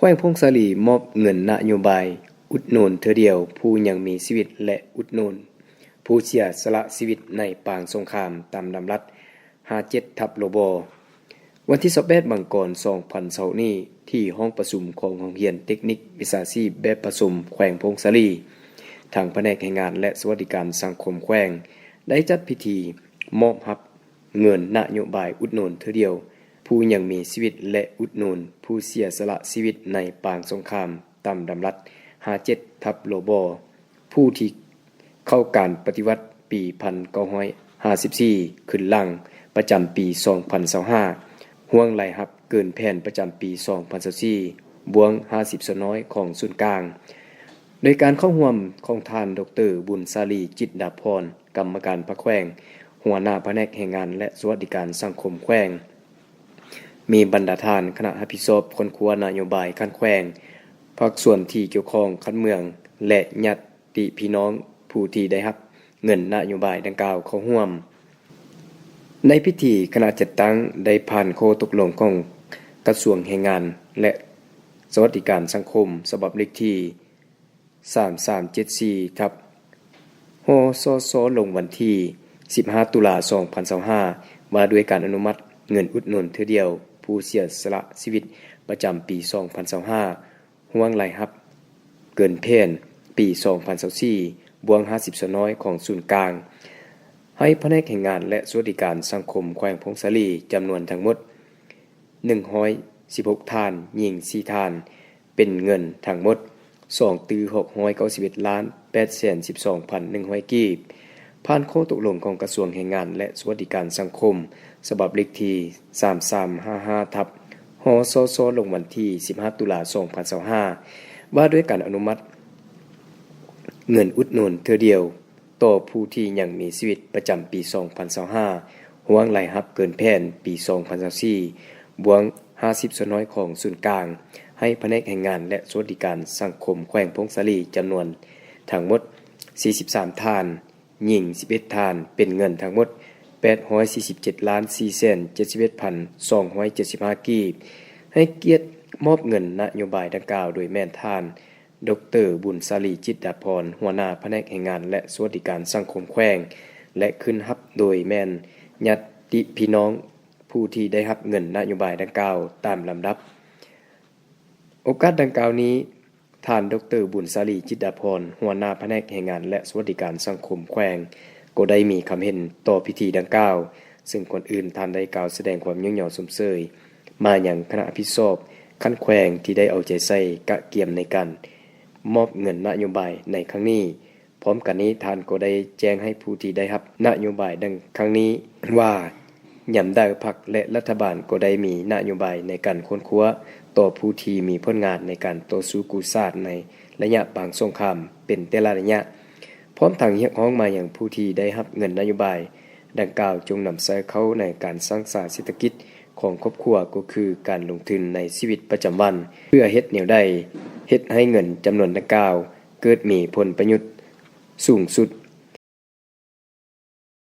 ว้งพงศาลีมอบเงินนโยบายอุดหนุนเธอเดียวผู้ยังมีชีวิตและอุดหนุนผู้เสียสละชีวิตในปางสงครามตามลำรัด57ทับโลบวันที่28มังกร2020นี้ที่ห้องประชุมของโรงเรียนเทคนิควิชาชีพแบบผสมแขวงพงศาลีทางแผนกแรงงานและสวัสดิการสังคมแขวงได้จัดพิธีมอบรับเงินนโยบายอุดหนุนเธอเดียวผู้ยังมีชีวิตและอุดหนุนผู้เสียสละชีวิตในปางสงครามตามลำรัด57ทับโลบผู้ที่เข้าการปฏิวัติปี1954ขึ้นหลังประจำปี2025ห่วงไหลหับเกินแผนประจำปี2024บวง50สน้อยของศูนย์กลางโดยการเข้าร่วมของท่านดร.บุญสาลีจิตดาพรกรรมการพรรคแขวงหัวหน้าแผนกแรงงานและสวัสดิการสังคมแขวงมีบรรดาท่านคณะรับผิดชอบคนครัวนโยบายคันแขวงภาคส่วนที่เกี่ยวข้องคันเมืองและญาติพี่น้องผู้ที่ได้รับเงินนโยบายดังกล่าวเข้าร่วมในพิธีคณะจัดตั้งได้ผ่านโคตกลงของกระทรวงแรงงานและสวัสดิการสังคมฉบับเลขที่3374ทับฮสสลงวันที่15ตุลา2025ว่าด้วยการอนุมัติเงินอุดหนุนเทื่อเดียวผู้เสียสละชีวิตประจำปี2025ห่วงไหลหับเกินเพนปี2024บวง50สน้อยของศูนย์กลางให้แผนกแรงงานและสวัสดิการสังคมแขวงพงศาลีจำนวนทั้งหมด116ท่านหญิง4ท่านเป็นเงินทั้งหมด691,812,100 กีบผ่านข้อตกลงของกระทรวงแรงงานและสวัสดิการสังคมฉบับเลขที่3355ทับฮสสลงวันที่15ตุลา2025ว่าด้วยการอนุมัติเงินอุดหนุนเทื่อเดียวต่อผู้ที่ยังมีชีวิตประจำปี2025ห่วงไหลหับเกินแผนปี2024บวง50สน้อยของศูนย์กลางให้แผนกแรงงานและสวัสดิการสังคมแขวงพงศาลีจำนวนทั้งหมด43ท่านหญิง11ท่านเป็นเงินทั้งหมด847,471,275 กีบให้เกียรติมอบเงินนโยบายดังกล่าวโดยแม่นท่านดร.บุญสาลีจิตดาพรหัวหน้าแผนกแรงงานและสวัสดิการสังคมแขวงและขึ้นรับโดยแม่นญาติพี่น้องผู้ที่ได้รับเงินนโยบายดังกล่าวตามลำดับโอกาสดังกล่าวนี้ท่านดร.บุญสาลีจิตดาพรหัวหน้าแผนกแรงงานและสวัสดิการสังคมแขวงก็ได้มีคำเห็นต่อพิธีดังกล่าวซึ่งคนอื่นท่านได้กล่าวแสดงความยิ่งใหญ่สมเสยมาอย่างคณะพิสอบขั้นแขวงที่ได้เอาใจใส่กะเกียมในการมอบเงินนโยบายในครั้งนี้พร้อมกันนี้ท่านก็ได้แจ้งให้ผู้ที่ได้รับนโยบายดังครั้งนี้ว่าย่ำได้พรรคและรัฐบาลก็ได้มีนโยบายในการค้นคว้าต่อผู้ที่มีผลงานในการต่อสู้กู้ชาติในระยะปางสงครามเป็นแต่ละระยะพร้อมทั้งเรียกร้องมาอย่างผู้ที่ได้รับเงินนโยบายดังกล่าวจงนำใช้เข้าในการสร้างสรรค์เศรษฐกิจของครอบครัวก็คือการลงทุนในชีวิตประจำวันเพื่อเฮ็ดแนวใดเฮ็ดให้เงินจำนวนดังกล่าวเกิดมีผลประโยชน์สูงสุด